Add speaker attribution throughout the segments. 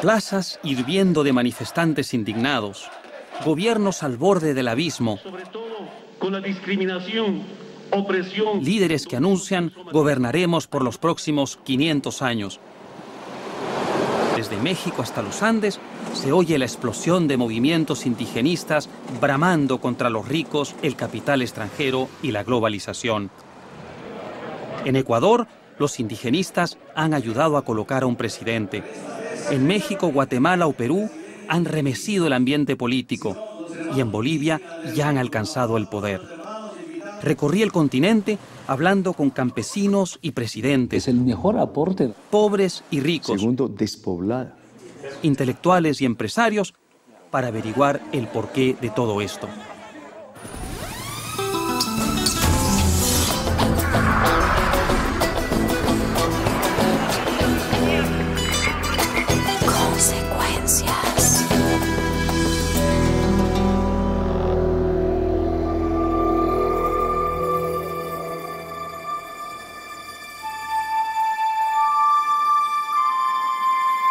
Speaker 1: Plazas hirviendo de manifestantes indignados, gobiernos al borde del abismo,
Speaker 2: sobre todo con la discriminación, opresión.
Speaker 1: Líderes que anuncian gobernaremos por los próximos 500 años. Desde México hasta los Andes se oye la explosión de movimientos indigenistas bramando contra los ricos, el capital extranjero y la globalización. En Ecuador, los indigenistas han ayudado a colocar a un presidente. En México, Guatemala o Perú han remecido el ambiente político y en Bolivia ya han alcanzado el poder. Recorrí el continente hablando con campesinos y presidentes.
Speaker 3: Es el mejor aporte.
Speaker 1: Pobres y ricos.
Speaker 3: Segundo, despoblada.
Speaker 1: Intelectuales y empresarios para averiguar el porqué de todo esto.
Speaker 4: Consecuencias.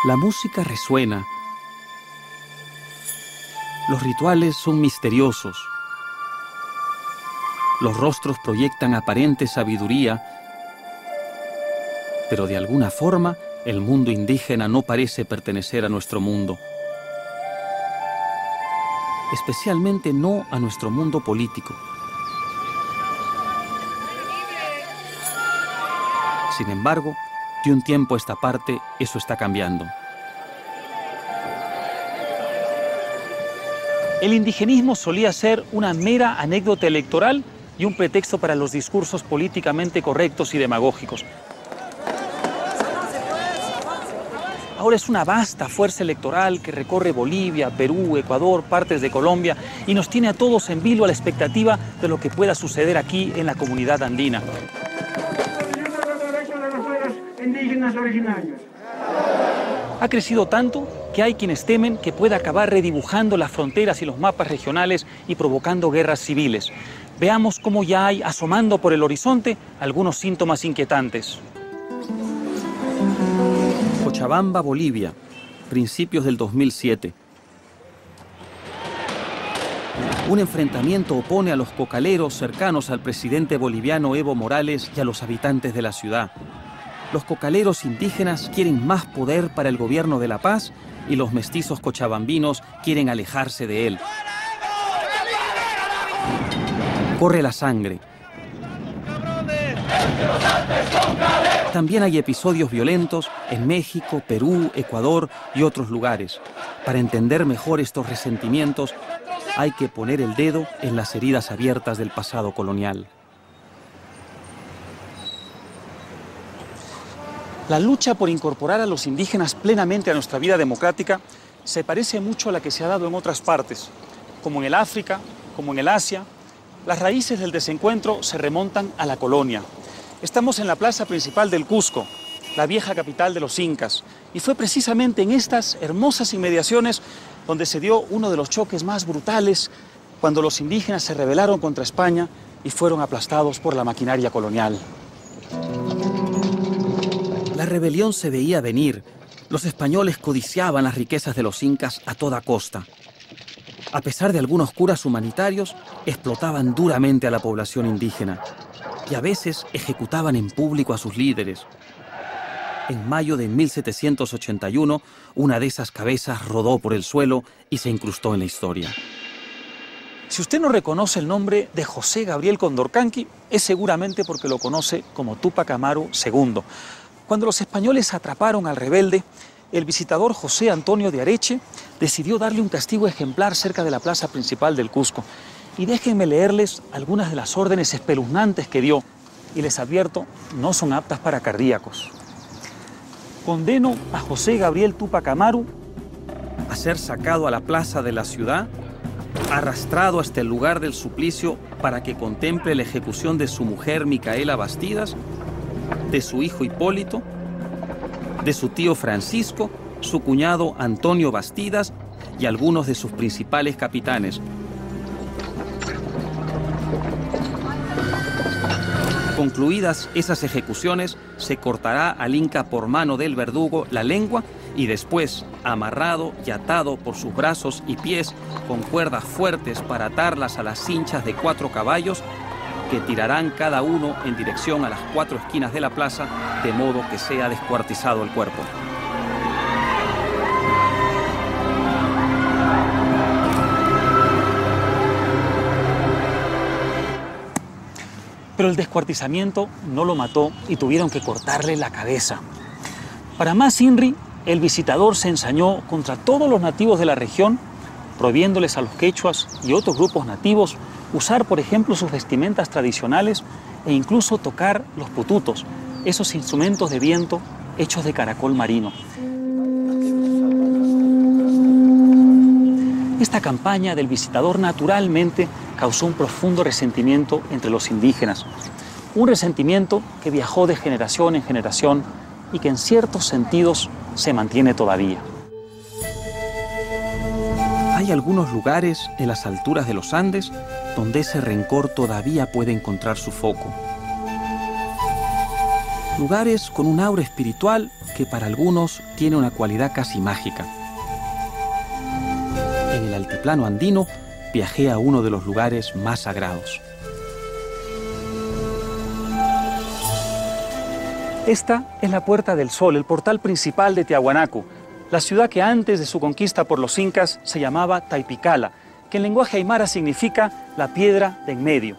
Speaker 1: La música resuena. Los rituales son misteriosos. Los rostros proyectan aparente sabiduría, pero de alguna forma el mundo indígena no parece pertenecer a nuestro mundo. Especialmente no a nuestro mundo político. Sin embargo, de un tiempo a esta parte, eso está cambiando.
Speaker 5: El indigenismo solía ser una mera anécdota electoral y un pretexto para los discursos políticamente correctos y demagógicos. Ahora es una vasta fuerza electoral que recorre Bolivia, Perú, Ecuador, partes de Colombia y nos tiene a todos en vilo a la expectativa de lo que pueda suceder aquí en la comunidad andina.
Speaker 6: Indígenas originarios.
Speaker 5: Ha crecido tanto que hay quienes temen que pueda acabar redibujando las fronteras y los mapas regionales y provocando guerras civiles. Veamos cómo ya hay, asomando por el horizonte, algunos síntomas inquietantes.
Speaker 1: Cochabamba, Bolivia, principios del 2007. Un enfrentamiento opone a los cocaleros cercanos al presidente boliviano Evo Morales y a los habitantes de la ciudad. Los cocaleros indígenas quieren más poder para el gobierno de La Paz y los mestizos cochabambinos quieren alejarse de él. Corre la sangre. También hay episodios violentos en México, Perú, Ecuador y otros lugares. Para entender mejor estos resentimientos, hay que poner el dedo en las heridas abiertas del pasado colonial.
Speaker 5: La lucha por incorporar a los indígenas plenamente a nuestra vida democrática se parece mucho a la que se ha dado en otras partes, como en el África, como en el Asia. Las raíces del desencuentro se remontan a la colonia. Estamos en la plaza principal del Cusco, la vieja capital de los incas, y fue precisamente en estas hermosas inmediaciones donde se dio uno de los choques más brutales cuando los indígenas se rebelaron contra España y fueron aplastados por la maquinaria colonial.
Speaker 1: La rebelión se veía venir. Los españoles codiciaban las riquezas de los incas a toda costa. A pesar de algunos curas humanitarios, explotaban duramente a la población indígena y a veces ejecutaban en público a sus líderes. En mayo de 1781, una de esas cabezas rodó por el suelo y se incrustó en la historia.
Speaker 5: Si usted no reconoce el nombre de José Gabriel Condorcanqui, es seguramente porque lo conoce como Túpac Amaru II. Cuando los españoles atraparon al rebelde, el visitador José Antonio de Areche decidió darle un castigo ejemplar cerca de la plaza principal del Cusco. Y déjenme leerles algunas de las órdenes espeluznantes que dio. Y les advierto, no son aptas para cardíacos. Condeno a José Gabriel Túpac Amaru
Speaker 1: a ser sacado a la plaza de la ciudad, arrastrado hasta el lugar del suplicio para que contemple la ejecución de su mujer Micaela Bastidas, de su hijo Hipólito, de su tío Francisco, su cuñado Antonio Bastidas y algunos de sus principales capitanes. Concluidas esas ejecuciones, se cortará al inca por mano del verdugo la lengua y después, amarrado y atado por sus brazos y pies con cuerdas fuertes para atarlas a las cinchas de 4 caballos, que tirarán cada uno en dirección a las 4 esquinas de la plaza, de modo que sea descuartizado el cuerpo.
Speaker 5: Pero el descuartizamiento no lo mató y tuvieron que cortarle la cabeza. Para más INRI, el visitador se ensañó contra todos los nativos de la región, prohibiéndoles a los quechuas y otros grupos nativos usar, por ejemplo, sus vestimentas tradicionales e incluso tocar los pututos, esos instrumentos de viento hechos de caracol marino. Esta campaña del visitador naturalmente causó un profundo resentimiento entre los indígenas. Un resentimiento que viajó de generación en generación y que en ciertos sentidos se mantiene todavía.
Speaker 1: Hay algunos lugares en las alturas de los Andes donde ese rencor todavía puede encontrar su foco. Lugares con un aura espiritual que para algunos tiene una cualidad casi mágica. En el altiplano andino viajé a uno de los lugares más sagrados.
Speaker 5: Esta es la Puerta del Sol, el portal principal de Tiahuanaco, la ciudad que antes de su conquista por los incas se llamaba Taipicala, que en lenguaje aymara significa la piedra de en medio.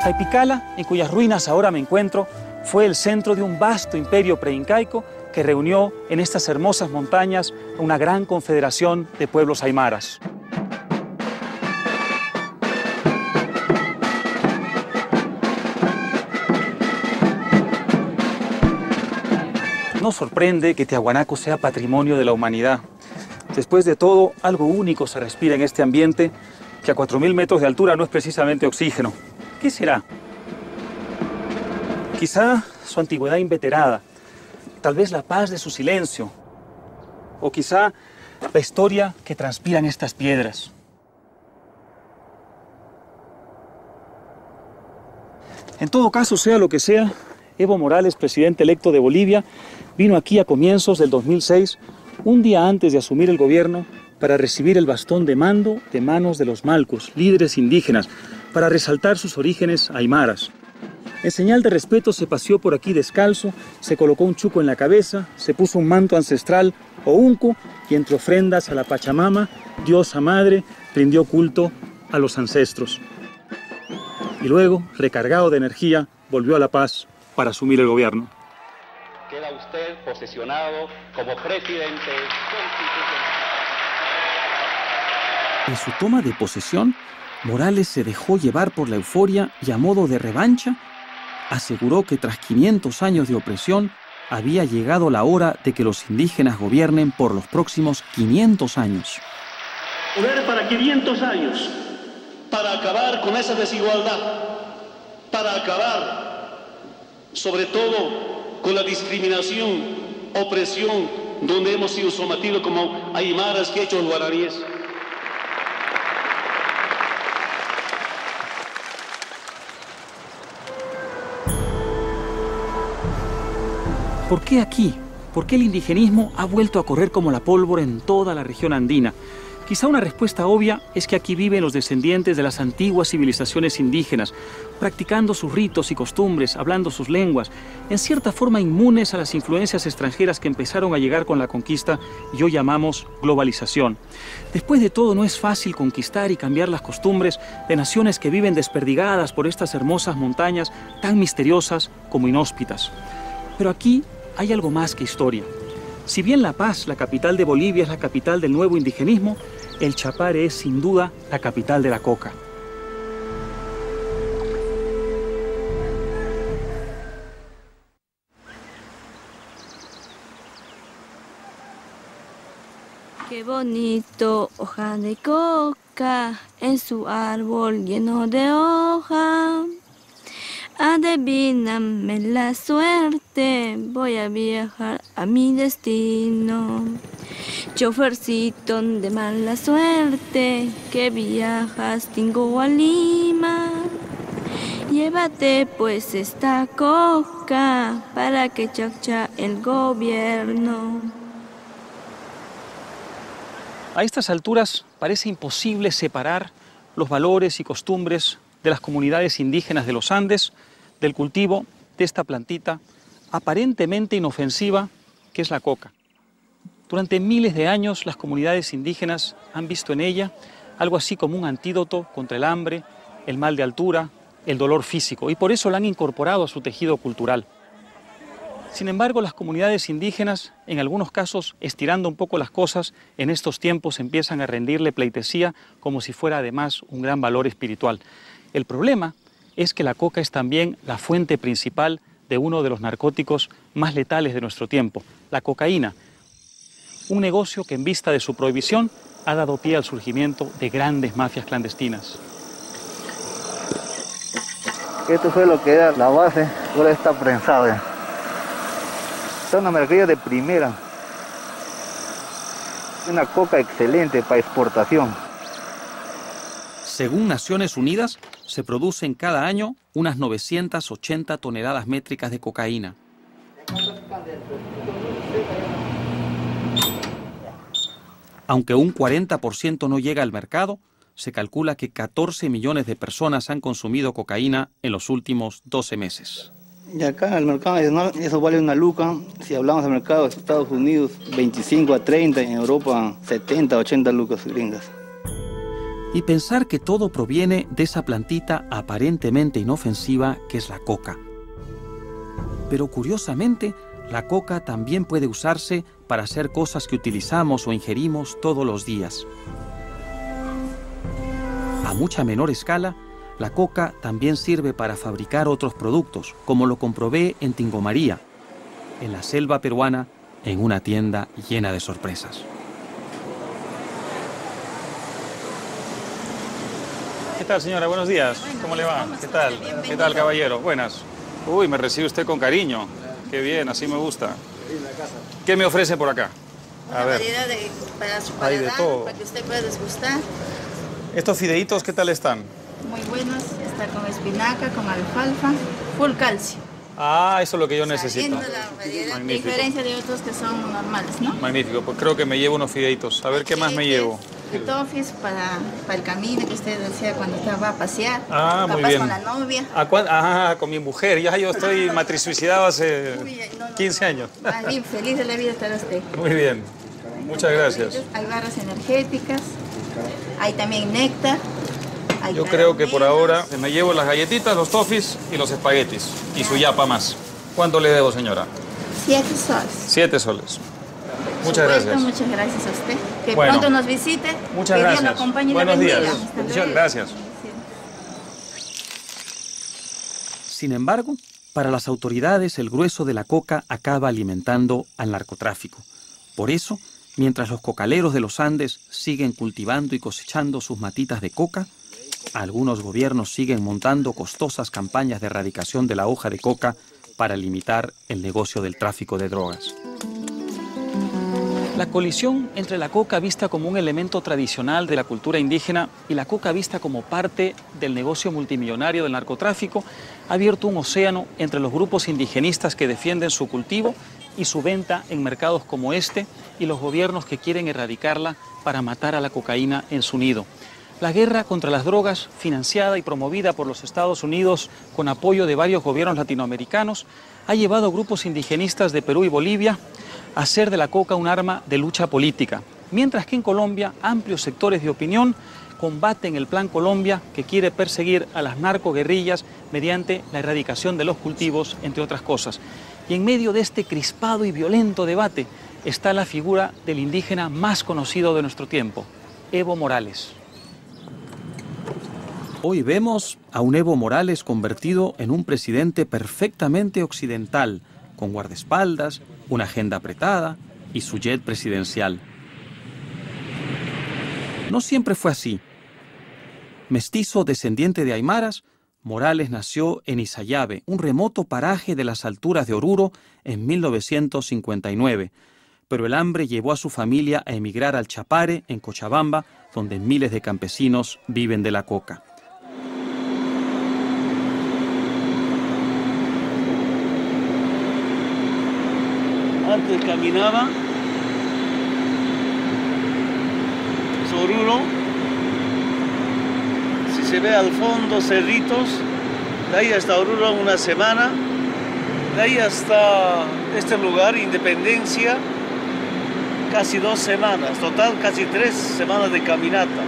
Speaker 5: Taipicala, en cuyas ruinas ahora me encuentro, fue el centro de un vasto imperio preincaico que reunió en estas hermosas montañas una gran confederación de pueblos aymaras. No sorprende que Tiahuanaco sea patrimonio de la humanidad. Después de todo, algo único se respira en este ambiente que a 4.000 metros de altura no es precisamente oxígeno. ¿Qué será? Quizá su antigüedad inveterada, tal vez la paz de su silencio, o quizá la historia que transpiran estas piedras. En todo caso, sea lo que sea, Evo Morales, presidente electo de Bolivia, vino aquí a comienzos del 2006, un día antes de asumir el gobierno, para recibir el bastón de mando de manos de los malcos, líderes indígenas, para resaltar sus orígenes aymaras. En señal de respeto se paseó por aquí descalzo, se colocó un chuco en la cabeza, se puso un manto ancestral o unco y entre ofrendas a la Pachamama, diosa madre, rindió culto a los ancestros. Y luego, recargado de energía, volvió a La Paz para asumir el gobierno.
Speaker 7: Queda usted posesionado como presidente constitucional.
Speaker 1: En su toma de posesión, Morales se dejó llevar por la euforia y a modo de revancha, aseguró que tras 500 años de opresión, había llegado la hora de que los indígenas gobiernen por los próximos 500 años.
Speaker 2: Poder para 500 años, para acabar con esa desigualdad, para acabar, sobre todo, con la discriminación, opresión, donde hemos sido sometidos como aymaras, quechos, guaraníes.
Speaker 5: ¿Por qué aquí? ¿Por qué el indigenismo ha vuelto a correr como la pólvora en toda la región andina? Quizá una respuesta obvia es que aquí viven los descendientes de las antiguas civilizaciones indígenas, practicando sus ritos y costumbres, hablando sus lenguas, en cierta forma inmunes a las influencias extranjeras que empezaron a llegar con la conquista y hoy llamamos globalización. Después de todo, no es fácil conquistar y cambiar las costumbres de naciones que viven desperdigadas por estas hermosas montañas tan misteriosas como inhóspitas. Pero aquí hay algo más que historia. Si bien La Paz, la capital de Bolivia, es la capital del nuevo indigenismo, el Chapare es sin duda la capital de la coca.
Speaker 4: Qué bonito, hoja de coca, en su árbol lleno de hoja. Adivíname la suerte, voy a viajar a mi destino. Chofercito de mala suerte, que viajas Tingo a Lima. Llévate pues esta coca para que chaccha el gobierno.
Speaker 5: A estas alturas parece imposible separar los valores y costumbres de las comunidades indígenas de los Andes del cultivo de esta plantita aparentemente inofensiva que es la coca. Durante miles de años las comunidades indígenas han visto en ella algo así como un antídoto contra el hambre, el mal de altura, el dolor físico, y por eso la han incorporado a su tejido cultural. Sin embargo, las comunidades indígenas, en algunos casos, estirando un poco las cosas, en estos tiempos empiezan a rendirle pleitesía como si fuera además un gran valor espiritual. El problema es que la coca es también la fuente principal de uno de los narcóticos más letales de nuestro tiempo, la cocaína. Un negocio que en vista de su prohibición ha dado pie al surgimiento de grandes mafias clandestinas.
Speaker 8: Esto fue lo que era la base, ahora está prensado. Está una mercadería de primera. Una coca excelente para exportación.
Speaker 1: Según Naciones Unidas, se producen cada año unas 980 toneladas métricas de cocaína. Aunque un 40% no llega al mercado, se calcula que 14 millones de personas han consumido cocaína en los últimos 12 meses.
Speaker 8: Y acá el mercado nacional, eso vale una luca. Si hablamos del mercado de Estados Unidos, 25 a 30, en Europa 70 a 80 lucas gringas.
Speaker 1: Y pensar que todo proviene de esa plantita aparentemente inofensiva que es la coca. Pero curiosamente, la coca también puede usarse para hacer cosas que utilizamos o ingerimos todos los días. A mucha menor escala, la coca también sirve para fabricar otros productos, como lo comprobé en Tingo María, en la selva peruana, en una tienda llena de sorpresas.
Speaker 5: ¿Qué tal, señora? Buenos días. ¿Cómo le va? ¿Qué tal? ¿Qué tal, caballero? Buenas. Uy, me recibe usted con cariño. Qué bien, así me gusta. ¿Qué me ofrece por acá?
Speaker 9: Una variedad para su paladar,
Speaker 5: de todo.
Speaker 9: para que usted pueda desgustar.
Speaker 5: ¿Estos fideitos qué tal están?
Speaker 9: Muy buenos, está con espinaca, con alfalfa, full calcio.
Speaker 5: Ah, eso es lo que yo necesito.
Speaker 9: Sabiendo la variedad,
Speaker 5: Magnífico.
Speaker 9: diferencia de otros que son normales, ¿no?
Speaker 5: Magnífico, pues creo que me llevo unos fideitos. A ver qué más me llevo.
Speaker 9: De tofis para el camino que usted decía cuando usted va a pasear.
Speaker 5: Ah, muy bien.
Speaker 9: Con la novia.
Speaker 5: Con mi mujer. Ya yo estoy matrisuicidado hace 15 años.
Speaker 9: Ah, bien, feliz de la vida estará usted.
Speaker 5: Muy bien. Muchas gracias.
Speaker 9: Hay barras energéticas, hay también néctar.
Speaker 5: Yo creo que por ahora me llevo las galletitas, los toffees y los espaguetis. Y su yapa más. ¿Cuánto le debo, señora?
Speaker 9: 7 soles.
Speaker 5: 7 soles. Muchas gracias.
Speaker 9: Muchas gracias a usted. Que
Speaker 5: bueno,
Speaker 9: pronto nos visite.
Speaker 5: Muchas
Speaker 9: que
Speaker 5: gracias.
Speaker 9: Dios lo acompañe y
Speaker 5: Buenos
Speaker 9: lo bendiga.
Speaker 5: días. Bendiciones. Gracias.
Speaker 1: Sin embargo, para las autoridades el grueso de la coca acaba alimentando al narcotráfico. Por eso, mientras los cocaleros de los Andes siguen cultivando y cosechando sus matitas de coca, algunos gobiernos siguen montando costosas campañas de erradicación de la hoja de coca para limitar el negocio del tráfico de drogas.
Speaker 5: La colisión entre la coca vista como un elemento tradicional de la cultura indígena y la coca vista como parte del negocio multimillonario del narcotráfico ha abierto un océano entre los grupos indigenistas que defienden su cultivo y su venta en mercados como este y los gobiernos que quieren erradicarla para matar a la cocaína en su nido. La guerra contra las drogas, financiada y promovida por los Estados Unidos con apoyo de varios gobiernos latinoamericanos, ha llevado a grupos indigenistas de Perú y Bolivia a hacer de la coca un arma de lucha política, mientras que en Colombia amplios sectores de opinión combaten el Plan Colombia que quiere perseguir a las narcoguerrillas mediante la erradicación de los cultivos, entre otras cosas. Y en medio de este crispado y violento debate está la figura del indígena más conocido de nuestro tiempo, Evo Morales.
Speaker 1: Hoy vemos a un Evo Morales convertido en un presidente perfectamente occidental, con guardaespaldas, una agenda apretada y su jet presidencial. No siempre fue así. Mestizo descendiente de aymaras, Morales nació en Isayabe, un remoto paraje de las alturas de Oruro, en 1959, pero el hambre llevó a su familia a emigrar al Chapare, en Cochabamba, donde miles de campesinos viven de la coca.
Speaker 2: Antes caminaba Oruro, si se ve al fondo cerritos, de ahí hasta Oruro una semana, de ahí hasta este lugar, Independencia, casi 2 semanas, total casi 3 semanas de caminata.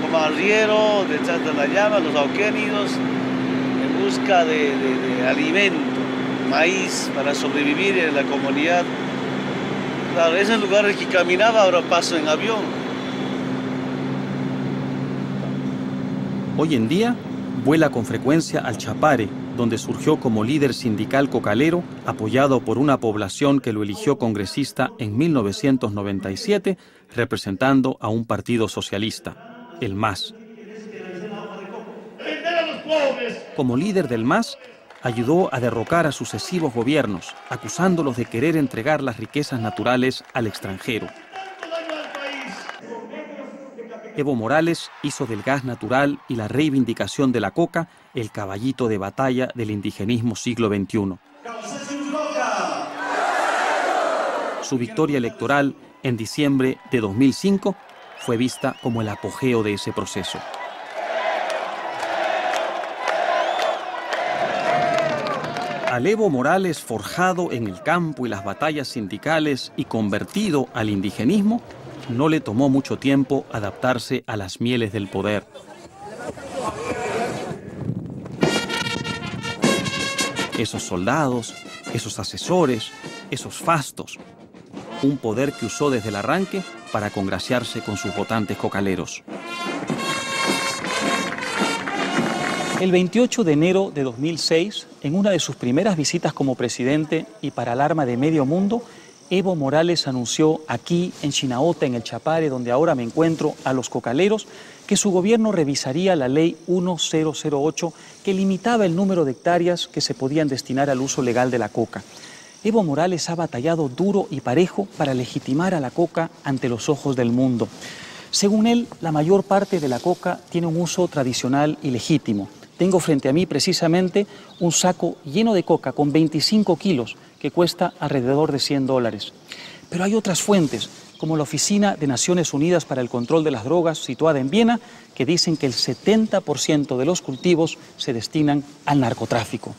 Speaker 2: Como arriero, detrás de la llama, los auquénidos, en busca de alimento, maíz para sobrevivir en la comunidad. Claro, esos lugares que caminaba ahora paso en avión.
Speaker 1: Hoy en día vuela con frecuencia al Chapare, donde surgió como líder sindical cocalero, apoyado por una población que lo eligió congresista en 1997, representando a un partido socialista, el MAS. Como líder del MAS, ayudó a derrocar a sucesivos gobiernos, acusándolos de querer entregar las riquezas naturales al extranjero. Evo Morales hizo del gas natural y la reivindicación de la coca el caballito de batalla del indigenismo siglo XXI. Su victoria electoral en diciembre de 2005 fue vista como el apogeo de ese proceso. Al Evo Morales forjado en el campo y las batallas sindicales y convertido al indigenismo, no le tomó mucho tiempo adaptarse a las mieles del poder. Esos soldados, esos asesores, esos fastos. Un poder que usó desde el arranque para congraciarse con sus votantes cocaleros.
Speaker 5: El 28 de enero de 2006, en una de sus primeras visitas como presidente y para alarma de medio mundo, Evo Morales anunció aquí en Chinaota, en el Chapare, donde ahora me encuentro, a los cocaleros, que su gobierno revisaría la ley 1008 que limitaba el número de hectáreas que se podían destinar al uso legal de la coca. Evo Morales ha batallado duro y parejo para legitimar a la coca ante los ojos del mundo. Según él, la mayor parte de la coca tiene un uso tradicional y legítimo. Tengo frente a mí precisamente un saco lleno de coca con 25 kilos que cuesta alrededor de $100. Pero hay otras fuentes, como la Oficina de Naciones Unidas para el Control de las Drogas, situada en Viena, que dicen que el 70% de los cultivos se destinan al narcotráfico.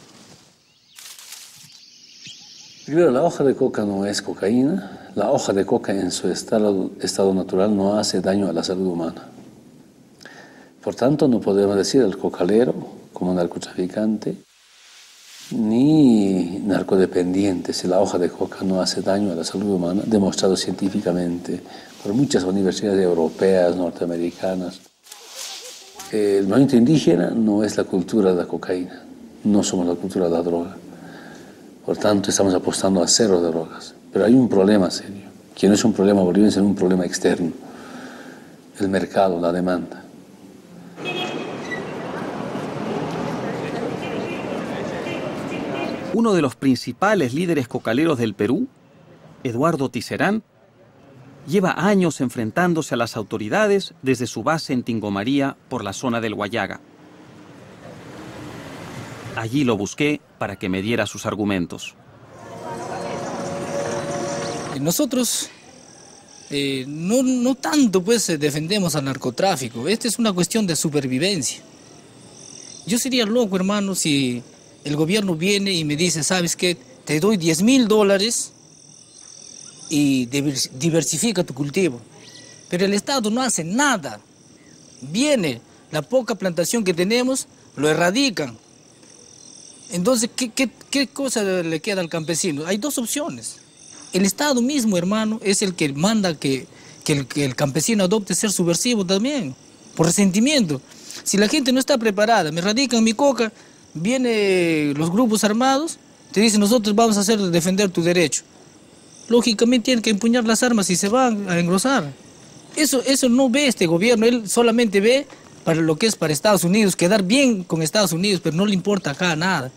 Speaker 3: Primero, la hoja de coca no es cocaína. La hoja de coca en su estado natural no hace daño a la salud humana. Por tanto, no podemos decir al cocalero como narcotraficante ni narcodependiente si la hoja de coca no hace daño a la salud humana, demostrado científicamente por muchas universidades europeas, norteamericanas. El movimiento indígena no es la cultura de la cocaína, no somos la cultura de la droga. Por tanto, estamos apostando a cero de drogas. Pero hay un problema serio, que no es un problema boliviano, sino un problema externo. El mercado, la demanda.
Speaker 1: Uno de los principales líderes cocaleros del Perú, Eduardo Tisserán, lleva años enfrentándose a las autoridades desde su base en Tingomaría por la zona del Guayaga. Allí lo busqué para que me diera sus argumentos.
Speaker 10: Nosotros no tanto pues defendemos al narcotráfico. Esta es una cuestión de supervivencia. Yo sería loco, hermano, si el gobierno viene y me dice, ¿sabes qué? Te doy $10.000 y diversifica tu cultivo. Pero el Estado no hace nada. Viene, la poca plantación que tenemos, lo erradican. Entonces, ¿qué cosa le queda al campesino? Hay dos opciones. El Estado mismo, hermano, es el que manda que el campesino adopte ser subversivo también, por resentimiento. Si la gente no está preparada, me erradican mi coca, vienen los grupos armados, te dicen, nosotros vamos a defender tu derecho. Lógicamente tienen que empuñar las armas y se van a engrosar. Eso no ve este gobierno, él solamente ve para lo que es para Estados Unidos, quedar bien con Estados Unidos, pero no le importa acá nada.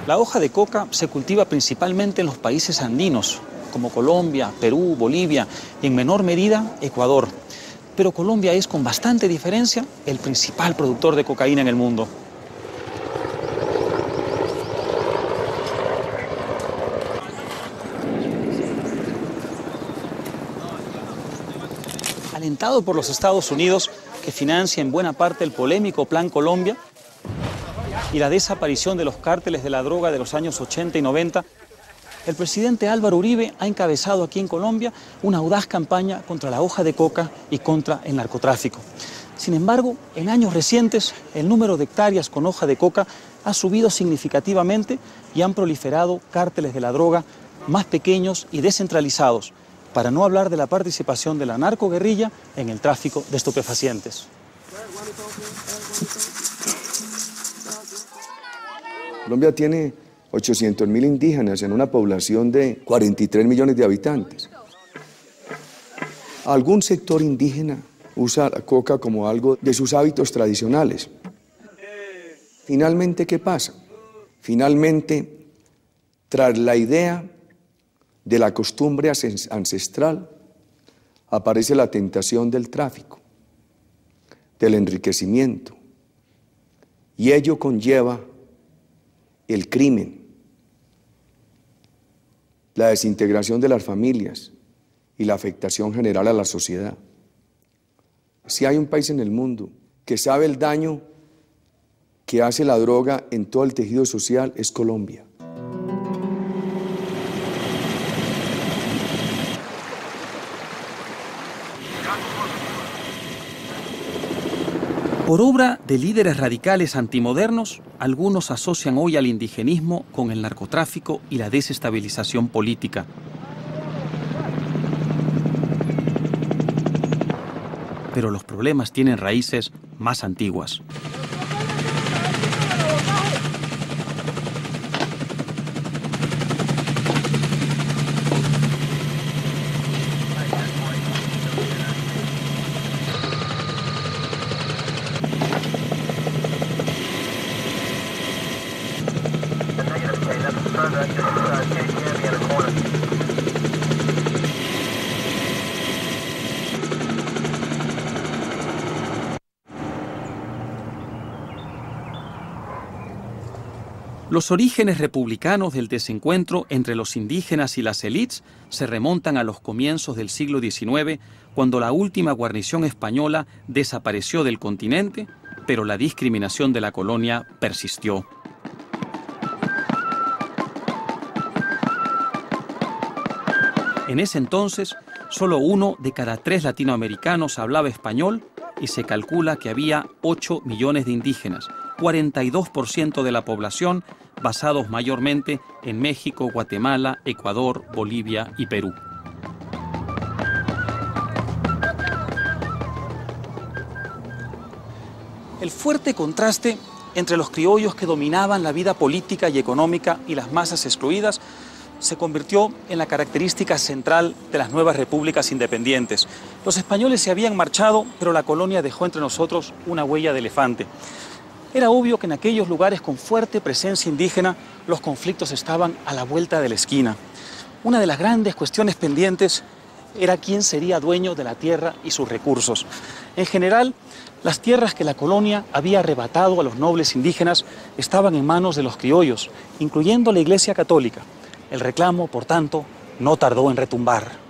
Speaker 5: La hoja de coca se cultiva principalmente en los países andinos, como Colombia, Perú, Bolivia y en menor medida Ecuador. Pero Colombia es, con bastante diferencia, el principal productor de cocaína en el mundo. Alentado por los Estados Unidos, que financia en buena parte el polémico Plan Colombia y la desaparición de los cárteles de la droga de los años 80 y 90, el presidente Álvaro Uribe ha encabezado aquí en Colombia una audaz campaña contra la hoja de coca y contra el narcotráfico. Sin embargo, en años recientes, el número de hectáreas con hoja de coca ha subido significativamente y han proliferado cárteles de la droga más pequeños y descentralizados, para no hablar de la participación de la narcoguerrilla en el tráfico de estupefacientes.
Speaker 11: Colombia tiene 800.000 indígenas en una población de 43 millones de habitantes. Algún sector indígena usa la coca como algo de sus hábitos tradicionales. Finalmente, ¿qué pasa? Finalmente, tras la idea de la costumbre ancestral, aparece la tentación del tráfico, del enriquecimiento, y ello conlleva el crimen, la desintegración de las familias y la afectación general a la sociedad. Si hay un país en el mundo que sabe el daño que hace la droga en todo el tejido social, es Colombia.
Speaker 1: Por obra de líderes radicales antimodernos, algunos asocian hoy al indigenismo con el narcotráfico y la desestabilización política. Pero los problemas tienen raíces más antiguas. Los orígenes republicanos del desencuentro entre los indígenas y las élites se remontan a los comienzos del siglo XIX, cuando la última guarnición española desapareció del continente, pero la discriminación de la colonia persistió. En ese entonces, solo 1 de cada 3 latinoamericanos hablaba español y se calcula que había 8 millones de indígenas, 42% de la población, basados mayormente en México, Guatemala, Ecuador, Bolivia y Perú.
Speaker 5: El fuerte contraste entre los criollos que dominaban la vida política y económica y las masas excluidas se convirtió en la característica central de las nuevas repúblicas independientes. Los españoles se habían marchado, pero la colonia dejó entre nosotros una huella de elefante. Era obvio que en aquellos lugares con fuerte presencia indígena los conflictos estaban a la vuelta de la esquina. Una de las grandes cuestiones pendientes era quién sería dueño de la tierra y sus recursos. En general, las tierras que la colonia había arrebatado a los nobles indígenas estaban en manos de los criollos, incluyendo la Iglesia Católica. El reclamo, por tanto, no tardó en retumbar.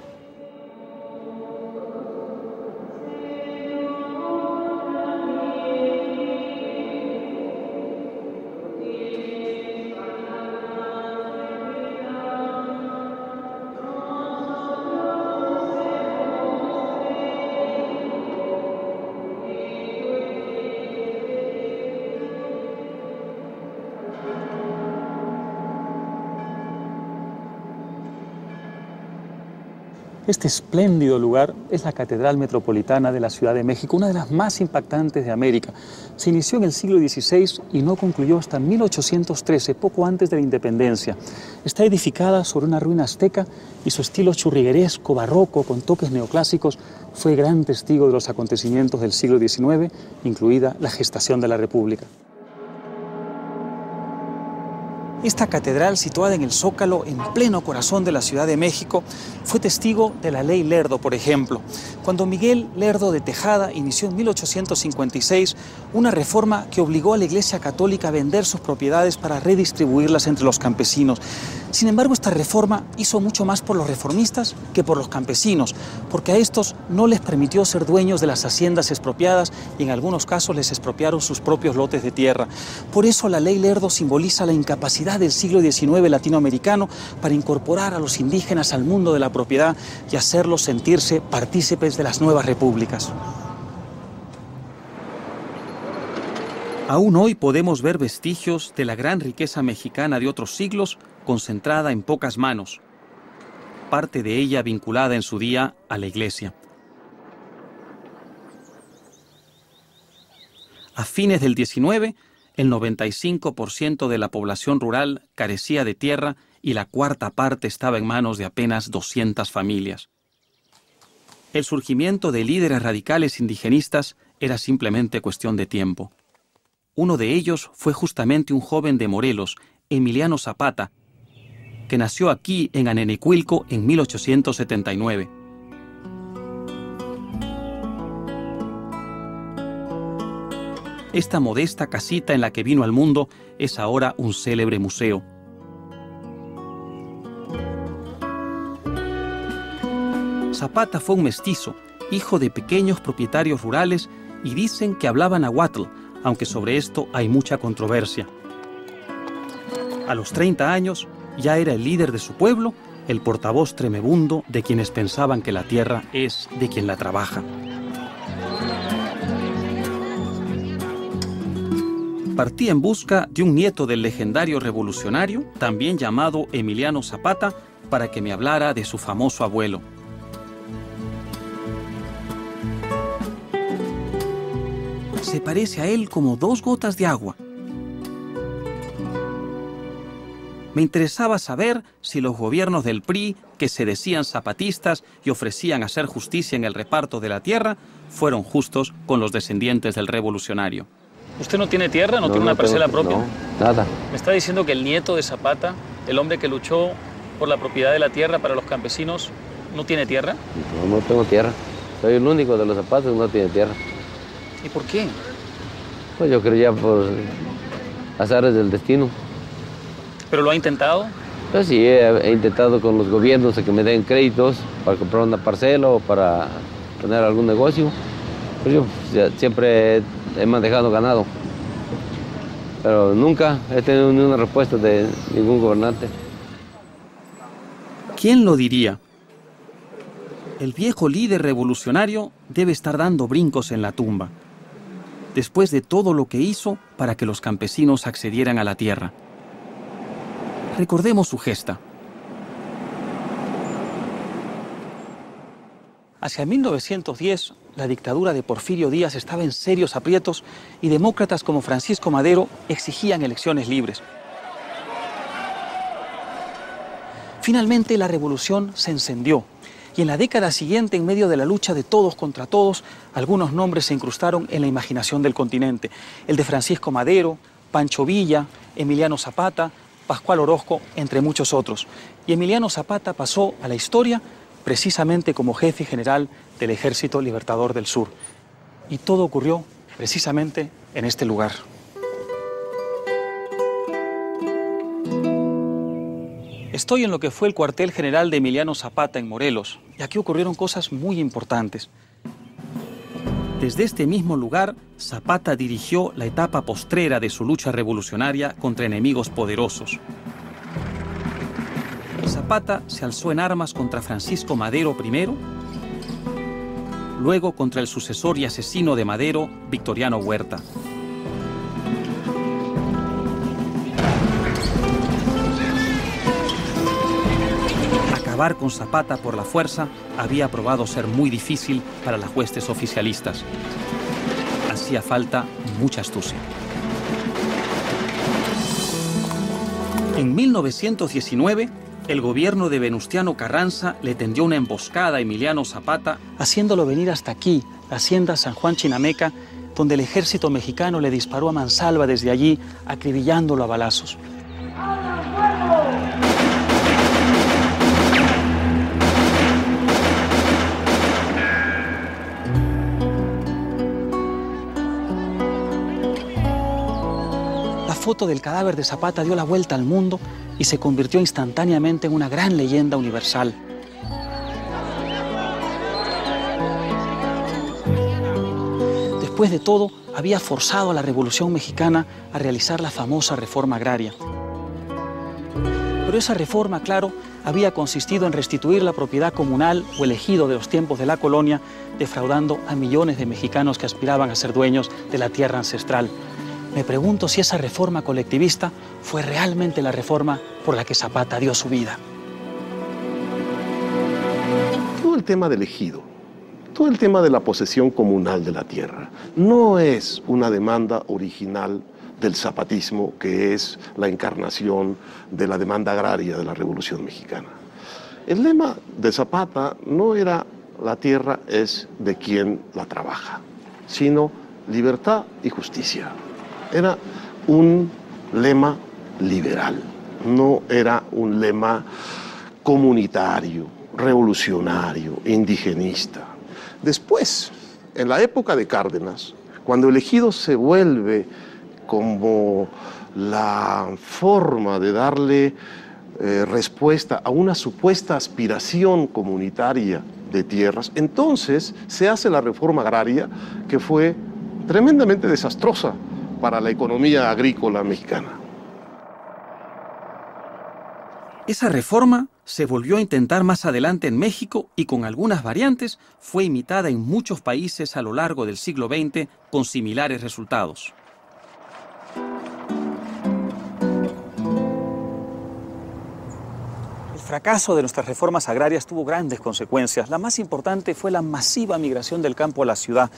Speaker 5: Este espléndido lugar es la Catedral Metropolitana de la Ciudad de México, una de las más impactantes de América. Se inició en el siglo XVI y no concluyó hasta 1813, poco antes de la independencia. Está edificada sobre una ruina azteca y su estilo churrigueresco, barroco, con toques neoclásicos, fue gran testigo de los acontecimientos del siglo XIX, incluida la gestación de la República. Esta catedral, situada en el Zócalo, en pleno corazón de la Ciudad de México, fue testigo de la Ley Lerdo, por ejemplo. Cuando Miguel Lerdo de Tejada inició en 1856 una reforma que obligó a la Iglesia Católica a vender sus propiedades para redistribuirlas entre los campesinos. Sin embargo, esta reforma hizo mucho más por los reformistas que por los campesinos, porque a estos no les permitió ser dueños de las haciendas expropiadas y en algunos casos les expropiaron sus propios lotes de tierra. Por eso la Ley Lerdo simboliza la incapacidad del siglo XIX latinoamericano para incorporar a los indígenas al mundo de la propiedad y hacerlos sentirse partícipes de las nuevas repúblicas.
Speaker 1: Aún hoy podemos ver vestigios de la gran riqueza mexicana de otros siglos concentrada en pocas manos, parte de ella vinculada en su día a la Iglesia. A fines del XIX, el 95% de la población rural carecía de tierra y la cuarta parte estaba en manos de apenas 200 familias. El surgimiento de líderes radicales indigenistas era simplemente cuestión de tiempo. Uno de ellos fue justamente un joven de Morelos, Emiliano Zapata, que nació aquí en Anenecuilco en 1879. Esta modesta casita en la que vino al mundo es ahora un célebre museo. Zapata fue un mestizo, hijo de pequeños propietarios rurales, y dicen que hablaba náhuatl, aunque sobre esto hay mucha controversia. A los 30 años ya era el líder de su pueblo, el portavoz tremebundo de quienes pensaban que la tierra es de quien la trabaja. Partí en busca de un nieto del legendario revolucionario, también llamado Emiliano Zapata, para que me hablara de su famoso abuelo. Se parece a él como 2 gotas de agua. Me interesaba saber si los gobiernos del PRI, que se decían zapatistas y ofrecían hacer justicia en el reparto de la tierra, fueron justos con los descendientes del revolucionario.
Speaker 5: ¿Usted no tiene tierra? ¿No tiene una parcela propia?
Speaker 3: No, nada.
Speaker 5: ¿Me está diciendo que el nieto de Zapata, el hombre que luchó por la propiedad de la tierra para los campesinos, no tiene tierra?
Speaker 3: No tengo tierra. Soy el único de los Zapatas que no tiene tierra.
Speaker 5: ¿Y por qué?
Speaker 3: Pues yo creo ya por azares del destino.
Speaker 5: ¿Pero lo ha intentado?
Speaker 3: Pues sí, he intentado con los gobiernos que me den créditos para comprar una parcela o para tener algún negocio. Pues yo siempre he manejado ganado. Pero nunca he tenido ni una respuesta de ningún gobernante.
Speaker 1: ¿Quién lo diría? El viejo líder revolucionario debe estar dando brincos en la tumba, después de todo lo que hizo para que los campesinos accedieran a la tierra. Recordemos su gesta.
Speaker 5: Hacia 1910, la dictadura de Porfirio Díaz estaba en serios aprietos y demócratas como Francisco Madero exigían elecciones libres. Finalmente, la revolución se encendió y en la década siguiente, en medio de la lucha de todos contra todos, algunos nombres se incrustaron en la imaginación del continente. El de Francisco Madero, Pancho Villa, Emiliano Zapata, Pascual Orozco, entre muchos otros. Y Emiliano Zapata pasó a la historia precisamente como jefe general del Ejército Libertador del Sur. Y todo ocurrió precisamente en este lugar. Estoy en lo que fue el cuartel general de Emiliano Zapata en Morelos, y aquí ocurrieron cosas muy importantes.
Speaker 1: Desde este mismo lugar, Zapata dirigió la etapa postrera de su lucha revolucionaria contra enemigos poderosos. Zapata se alzó en armas contra Francisco Madero primero, luego contra el sucesor y asesino de Madero, Victoriano Huerta. acabar con Zapata por la fuerza había probado ser muy difícil para las huestes oficialistas. Hacía falta mucha astucia. En 1919, el gobierno de Venustiano Carranza le tendió una emboscada a Emiliano Zapata,
Speaker 5: haciéndolo venir hasta aquí, la hacienda San Juan Chinameca, donde el ejército mexicano le disparó a mansalva desde allí, acribillándolo a balazos. La foto del cadáver de Zapata dio la vuelta al mundo y se convirtió instantáneamente en una gran leyenda universal. Después de todo, había forzado a la Revolución Mexicana a realizar la famosa reforma agraria. Pero esa reforma, claro, había consistido en restituir la propiedad comunal o el ejido de los tiempos de la colonia, defraudando a millones de mexicanos que aspiraban a ser dueños de la tierra ancestral. Me pregunto si esa reforma colectivista fue realmente la reforma por la que Zapata dio su vida.
Speaker 12: Todo el tema del ejido, todo el tema de la posesión comunal de la tierra, no es una demanda original del zapatismo, que es la encarnación de la demanda agraria de la Revolución Mexicana. El lema de Zapata no era la tierra es de quien la trabaja, sino libertad y justicia. Era un lema liberal, no era un lema comunitario, revolucionario, indigenista. Después, en la época de Cárdenas, cuando el ejido se vuelve como la forma de darle respuesta a una supuesta aspiración comunitaria de tierras, entonces se hace la reforma agraria, que fue tremendamente desastrosa para la economía agrícola mexicana.
Speaker 1: Esa reforma se volvió a intentar más adelante en México y con algunas variantes fue imitada en muchos países a lo largo del siglo XX con similares resultados.
Speaker 5: El fracaso de nuestras reformas agrarias tuvo grandes consecuencias. La más importante fue la masiva migración del campo a la ciudad.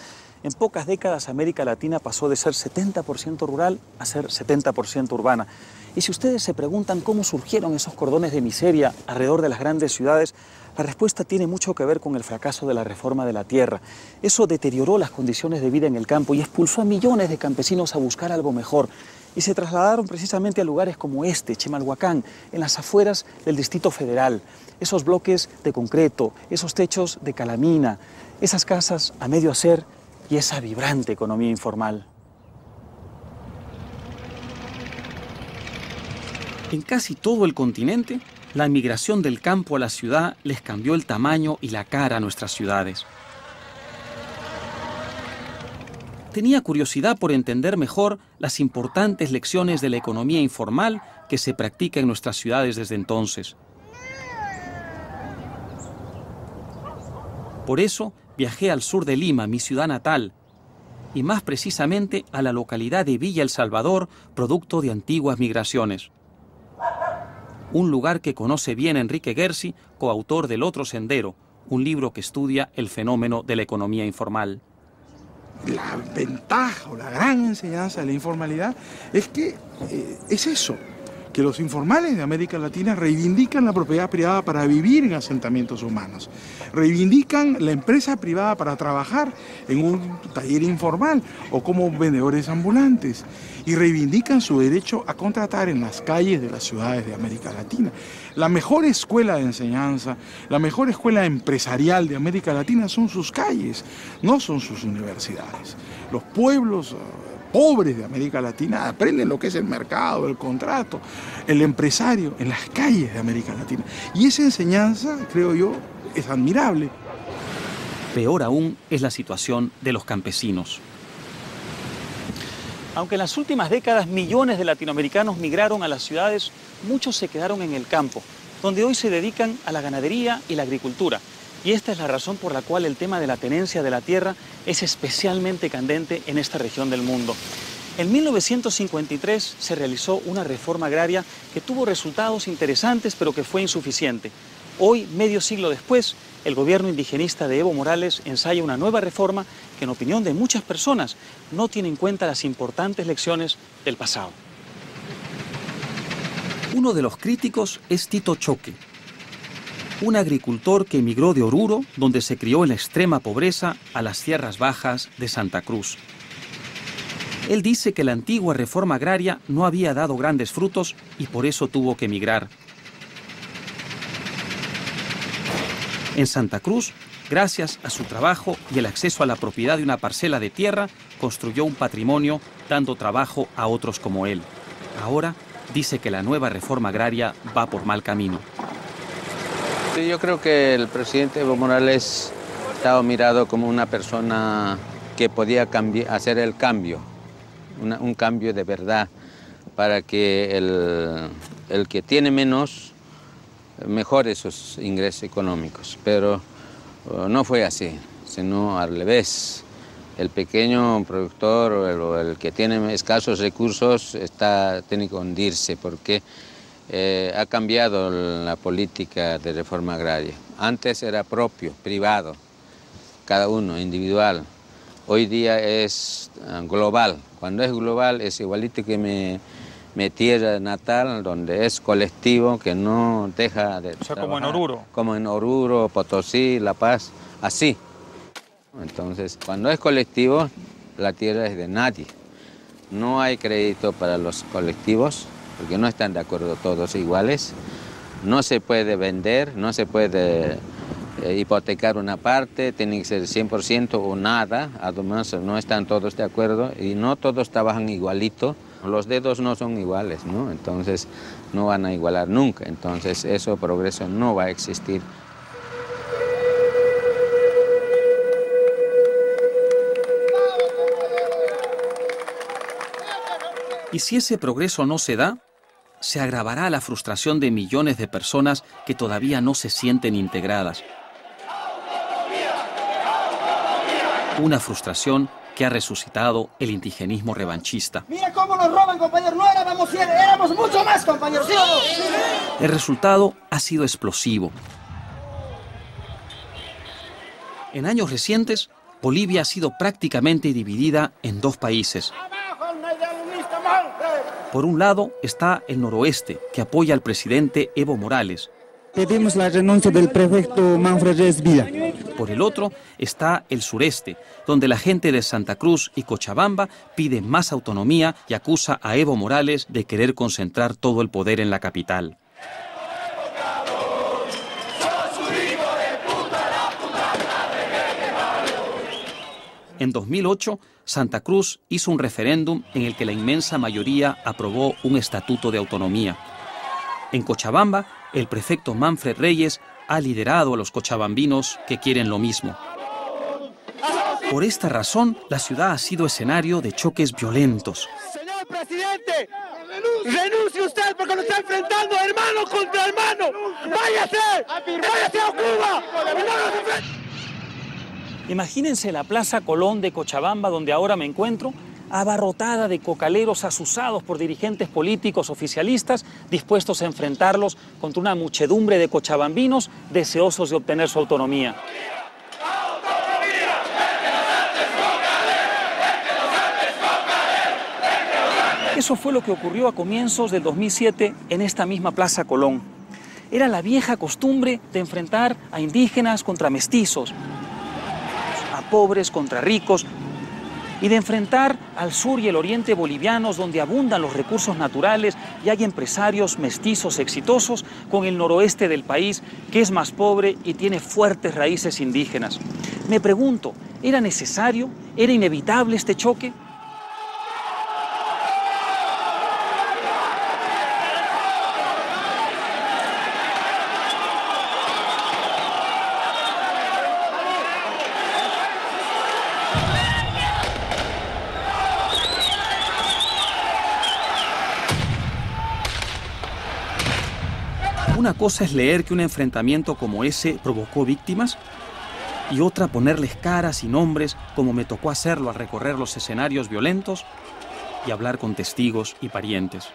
Speaker 5: En pocas décadas América Latina pasó de ser 70% rural a ser 70% urbana. Y si ustedes se preguntan cómo surgieron esos cordones de miseria alrededor de las grandes ciudades, la respuesta tiene mucho que ver con el fracaso de la reforma de la tierra. Eso deterioró las condiciones de vida en el campo y expulsó a millones de campesinos a buscar algo mejor. Y se trasladaron precisamente a lugares como este, Chimalhuacán, en las afueras del Distrito Federal. Esos bloques de concreto, esos techos de calamina, esas casas a medio hacer y esa vibrante economía informal.
Speaker 1: En casi todo el continente, la migración del campo a la ciudad les cambió el tamaño y la cara a nuestras ciudades. Tenía curiosidad por entender mejor las importantes lecciones de la economía informal que se practica en nuestras ciudades desde entonces. Por eso, viajé al sur de Lima, mi ciudad natal, y más precisamente a la localidad de Villa El Salvador, producto de antiguas migraciones. Un lugar que conoce bien Enrique Gersi, coautor del Otro Sendero, un libro que estudia el fenómeno de la economía informal.
Speaker 13: La ventaja o la gran enseñanza de la informalidad es que es eso, que los informales de América Latina reivindican la propiedad privada para vivir en asentamientos humanos, reivindican la empresa privada para trabajar en un taller informal o como vendedores ambulantes y reivindican su derecho a contratar en las calles de las ciudades de América Latina. La mejor escuela de enseñanza, la mejor escuela empresarial de América Latina son sus calles, no son sus universidades. Los pueblos pobres de América Latina aprenden lo que es el mercado, el contrato, el empresario en las calles de América Latina. Y esa enseñanza, creo yo, es admirable.
Speaker 1: Peor aún es la situación de los campesinos.
Speaker 5: Aunque en las últimas décadas millones de latinoamericanos migraron a las ciudades, muchos se quedaron en el campo, donde hoy se dedican a la ganadería y la agricultura. Y esta es la razón por la cual el tema de la tenencia de la tierra es especialmente candente en esta región del mundo. En 1953 se realizó una reforma agraria que tuvo resultados interesantes, pero que fue insuficiente. Hoy, medio siglo después, el gobierno indigenista de Evo Morales ensaya una nueva reforma que, en opinión de muchas personas, no tiene en cuenta las importantes lecciones del pasado.
Speaker 1: Uno de los críticos es Tito Choque, un agricultor que emigró de Oruro, donde se crió en la extrema pobreza, a las tierras bajas de Santa Cruz. Él dice que la antigua reforma agraria no había dado grandes frutos y por eso tuvo que emigrar. En Santa Cruz, gracias a su trabajo y el acceso a la propiedad de una parcela de tierra, construyó un patrimonio dando trabajo a otros como él. Ahora dice que la nueva reforma agraria va por mal camino.
Speaker 14: Sí, yo creo que el presidente Evo Morales estaba mirado como una persona que podía hacer el cambio, un cambio de verdad, para que el que tiene menos mejore sus ingresos económicos, pero no fue así, sino al revés. El pequeño productor o el que tiene escasos recursos tiene que hundirse porque ha cambiado la política de reforma agraria. Antes era propio, privado, cada uno, individual. Hoy día es global. Cuando es global es igualito que mi tierra natal, donde es colectivo, que no deja de trabajar.
Speaker 5: Como en Oruro.
Speaker 14: Como en Oruro, Potosí, La Paz, así. Entonces, cuando es colectivo, la tierra es de nadie. No hay crédito para los colectivos, porque no están de acuerdo todos iguales. No se puede vender, no se puede hipotecar una parte, tiene que ser 100% o nada. Además, no están todos de acuerdo y no todos trabajan igualito. Los dedos no son iguales, ¿no? Entonces no van a igualar nunca. Entonces ese progreso no va a existir.
Speaker 1: Y si ese progreso no se da, se agravará la frustración de millones de personas que todavía no se sienten integradas. Una frustración que ha resucitado el indigenismo revanchista.
Speaker 15: Mira cómo nos roban, compañeros. No éramos 100, éramos mucho más, compañeros. ¿Sí o no?
Speaker 1: El resultado ha sido explosivo. En años recientes, Bolivia ha sido prácticamente dividida en dos países. Por un lado está el noroeste, que apoya al presidente Evo Morales.
Speaker 6: Pedimos la renuncia del prefecto Manfred Reyes Villa.
Speaker 1: Por el otro está el sureste, donde la gente de Santa Cruz y Cochabamba pide más autonomía y acusa a Evo Morales de querer concentrar todo el poder en la capital. En 2008, Santa Cruz hizo un referéndum en el que la inmensa mayoría aprobó un estatuto de autonomía. En Cochabamba, el prefecto Manfred Reyes ha liderado a los cochabambinos que quieren lo mismo. Por esta razón, la ciudad ha sido escenario de choques violentos.
Speaker 15: Señor presidente, renuncie usted porque lo está enfrentando hermano contra hermano. ¡Váyase a Cuba!
Speaker 5: Imagínense la Plaza Colón de Cochabamba, donde ahora me encuentro, abarrotada de cocaleros asusados por dirigentes políticos oficialistas dispuestos a enfrentarlos contra una muchedumbre de cochabambinos deseosos de obtener su autonomía. Eso fue lo que ocurrió a comienzos del 2007 en esta misma Plaza Colón. Era la vieja costumbre de enfrentar a indígenas contra mestizos, a pobres contra ricos, y de enfrentar al sur y el oriente bolivianos, donde abundan los recursos naturales y hay empresarios mestizos exitosos, con el noroeste del país, que es más pobre y tiene fuertes raíces indígenas. Me pregunto, ¿era necesario? ¿Era inevitable este choque?
Speaker 1: Una cosa es leer que un enfrentamiento como ese provocó víctimas y otra ponerles caras y nombres, como me tocó hacerlo al recorrer los escenarios violentos y hablar con testigos y parientes.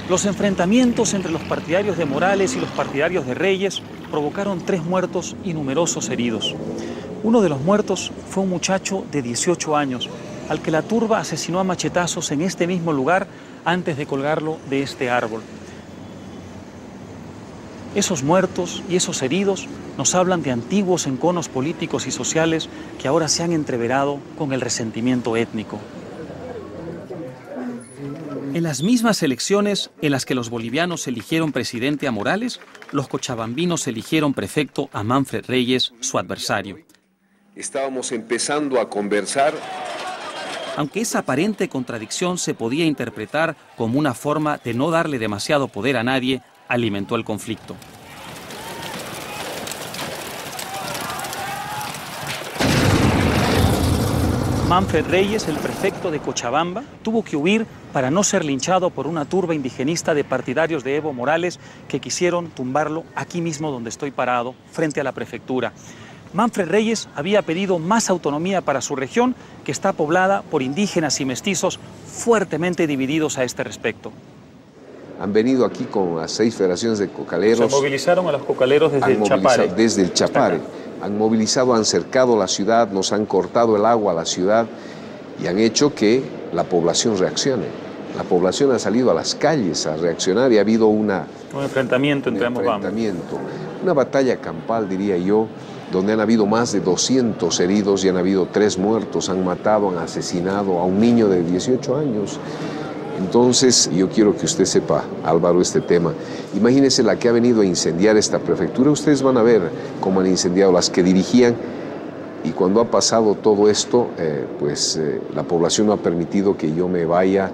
Speaker 5: Los enfrentamientos entre los partidarios de Morales y los partidarios de Reyes provocaron 3 muertos y numerosos heridos. Uno de los muertos fue un muchacho de 18 años, al que la turba asesinó a machetazos en este mismo lugar antes de colgarlo de este árbol. Esos muertos y esos heridos nos hablan de antiguos enconos políticos y sociales que ahora se han entreverado con el resentimiento étnico.
Speaker 1: En las mismas elecciones en las que los bolivianos eligieron presidente a Morales, los cochabambinos eligieron prefecto a Manfred Reyes, su adversario.
Speaker 16: Estábamos empezando a conversar.
Speaker 1: Aunque esa aparente contradicción se podía interpretar como una forma de no darle demasiado poder a nadie, alimentó el conflicto.
Speaker 5: Manfred Reyes, el prefecto de Cochabamba, tuvo que huir para no ser linchado por una turba indigenista de partidarios de Evo Morales que quisieron tumbarlo aquí mismo donde estoy parado, frente a la prefectura. Manfred Reyes había pedido más autonomía para su región, que está poblada por indígenas y mestizos fuertemente divididos a este respecto.
Speaker 16: Han venido aquí con las 6 federaciones de cocaleros.
Speaker 5: Se movilizaron a los cocaleros desde el Chapare.
Speaker 16: Desde el Chapare. Han movilizado, han cercado la ciudad, nos han cortado el agua a la ciudad y han hecho que la población reaccione. La población ha salido a las calles a reaccionar y ha habido un
Speaker 5: enfrentamiento entre ambos bandos.
Speaker 16: Una batalla campal, diría yo, donde han habido más de 200 heridos y han habido 3 muertos. Han matado, han asesinado a un niño de 18 años. Entonces, yo quiero que usted sepa, Álvaro, este tema. Imagínense la que ha venido a incendiar esta prefectura. Ustedes van a ver cómo han incendiado las que dirigían. Y cuando ha pasado todo esto, la población no ha permitido que yo me vaya.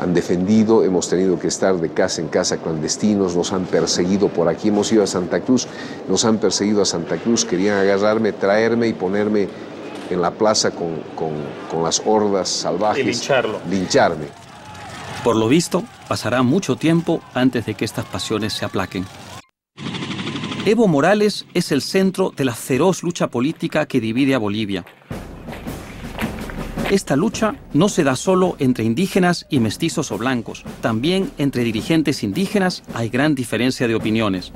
Speaker 16: Han defendido, hemos tenido que estar de casa en casa clandestinos, nos han perseguido por aquí. Hemos ido a Santa Cruz, nos han perseguido a Santa Cruz. Querían agarrarme, traerme y ponerme en la plaza con las hordas salvajes.
Speaker 5: Y
Speaker 16: lincharme.
Speaker 1: Por lo visto, pasará mucho tiempo antes de que estas pasiones se aplaquen. Evo Morales es el centro de la feroz lucha política que divide a Bolivia. Esta lucha no se da solo entre indígenas y mestizos o blancos. También entre dirigentes indígenas hay gran diferencia de opiniones.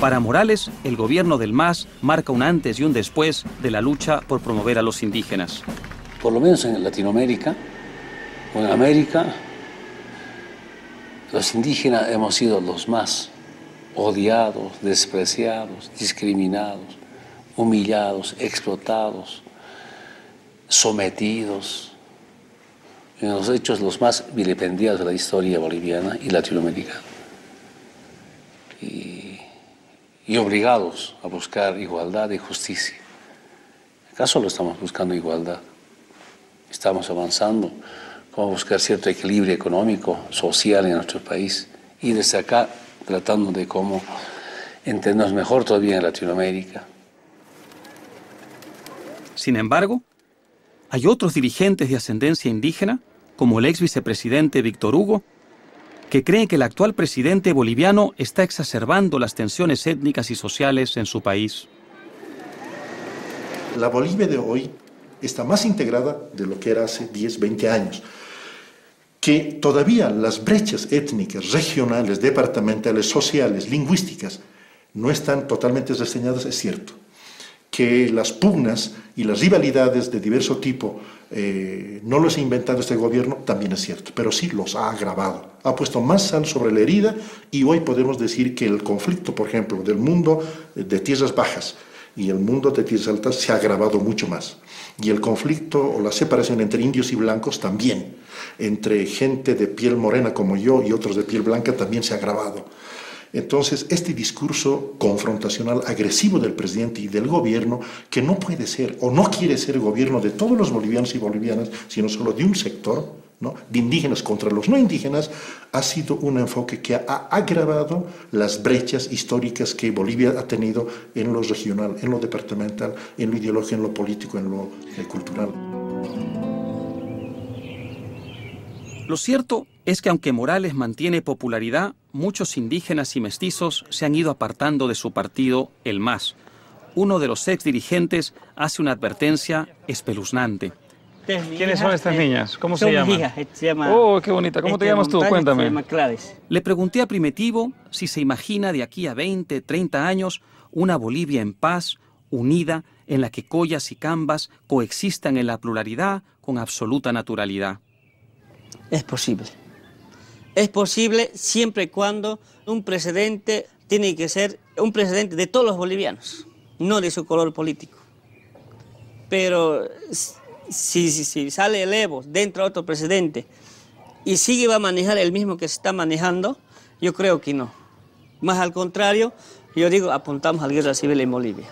Speaker 1: Para Morales, el gobierno del MAS marca un antes y un después de la lucha por promover a los indígenas.
Speaker 3: Por lo menos en Latinoamérica, o en América, los indígenas hemos sido los más odiados, despreciados, discriminados, humillados, explotados, sometidos, en los hechos los más vilipendiados de la historia boliviana y latinoamericana. Y obligados a buscar igualdad y justicia. ¿Acaso lo estamos buscando igualdad? Estamos avanzando. Cómo buscar cierto equilibrio económico, social en nuestro país y desde acá tratando de cómo entendernos mejor todavía en Latinoamérica.
Speaker 1: Sin embargo, hay otros dirigentes de ascendencia indígena, como el ex vicepresidente Víctor Hugo, que creen que el actual presidente boliviano está exacerbando las tensiones étnicas y sociales en su país.
Speaker 17: La Bolivia de hoy está más integrada de lo que era hace 10, 20 años. Que todavía las brechas étnicas, regionales, departamentales, sociales, lingüísticas, no están totalmente reseñadas, es cierto. Que las pugnas y las rivalidades de diverso tipo no los ha inventado este gobierno, también es cierto, pero sí los ha agravado. Ha puesto más sal sobre la herida y hoy podemos decir que el conflicto, por ejemplo, del mundo de tierras bajas y el mundo de tierras altas se ha agravado mucho más. Y el conflicto o la separación entre indios y blancos también, entre gente de piel morena como yo y otros de piel blanca también se ha agravado. Entonces, este discurso confrontacional, agresivo del presidente y del gobierno, que no puede ser o no quiere ser gobierno de todos los bolivianos y bolivianas, sino solo de un sector, ¿no?, de indígenas contra los no indígenas, ha sido un enfoque que ha agravado las brechas históricas que Bolivia ha tenido en lo regional, en lo departamental, en lo ideológico, en lo político, en lo cultural.
Speaker 1: Lo cierto es que aunque Morales mantiene popularidad, muchos indígenas y mestizos se han ido apartando de su partido, el MAS. Uno de los ex dirigentes hace una advertencia espeluznante.
Speaker 5: ¿Quiénes son estas niñas? ¿Cómo se llaman?
Speaker 18: Hijas, se llama,
Speaker 5: oh, qué bonita. ¿Cómo te llamas tú? Cuéntame.
Speaker 18: Se llama Claves.
Speaker 1: Le pregunté a Primitivo si se imagina de aquí a 20, 30 años una Bolivia en paz, unida, en la que collas y cambas coexistan en la pluralidad con absoluta naturalidad.
Speaker 18: Es posible. Es posible siempre y cuando un presidente tiene que ser un presidente de todos los bolivianos, no de su color político. Pero si sale el Evo dentro de otro presidente y sigue va a manejar el mismo que se está manejando, yo creo que no. Más al contrario, yo digo, apuntamos a la guerra civil en Bolivia.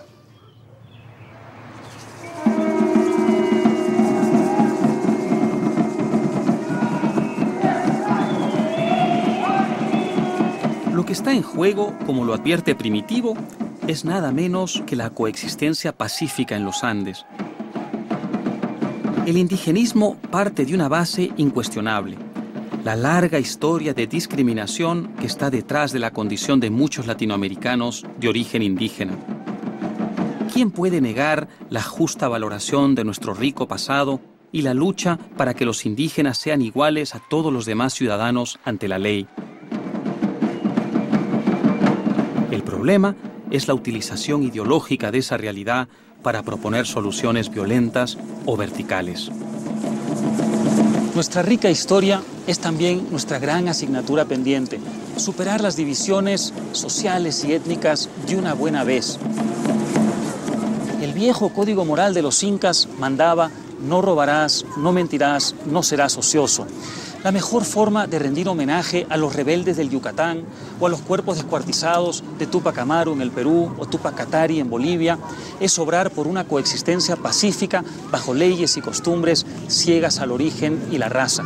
Speaker 1: Lo que está en juego, como lo advierte Primitivo, es nada menos que la coexistencia pacífica en los Andes. El indigenismo parte de una base incuestionable, la larga historia de discriminación que está detrás de la condición de muchos latinoamericanos de origen indígena. ¿Quién puede negar la justa valoración de nuestro rico pasado y la lucha para que los indígenas sean iguales a todos los demás ciudadanos ante la ley? El problema es la utilización ideológica de esa realidad para proponer soluciones violentas o verticales.
Speaker 5: Nuestra rica historia es también nuestra gran asignatura pendiente, superar las divisiones sociales y étnicas de una buena vez. El viejo código moral de los incas mandaba: no robarás, no mentirás, no serás ocioso. La mejor forma de rendir homenaje a los rebeldes del Yucatán o a los cuerpos descuartizados de Tupac Amaru en el Perú o Tupac Katari en Bolivia es obrar por una coexistencia pacífica bajo leyes y costumbres ciegas al origen y la raza.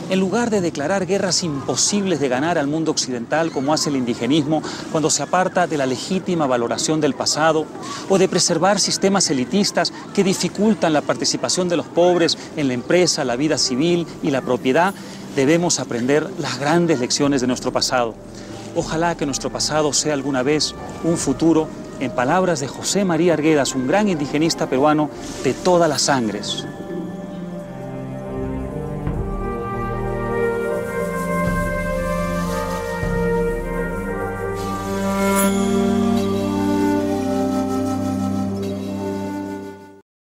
Speaker 5: En lugar de declarar guerras imposibles de ganar al mundo occidental como hace el indigenismo cuando se aparta de la legítima valoración del pasado, o de preservar sistemas elitistas que dificultan la participación de los pobres en la empresa, la vida civil y la propiedad, debemos aprender las grandes lecciones de nuestro pasado. Ojalá que nuestro pasado sea alguna vez un futuro, en palabras de José María Arguedas, un gran indigenista peruano, de todas las sangres.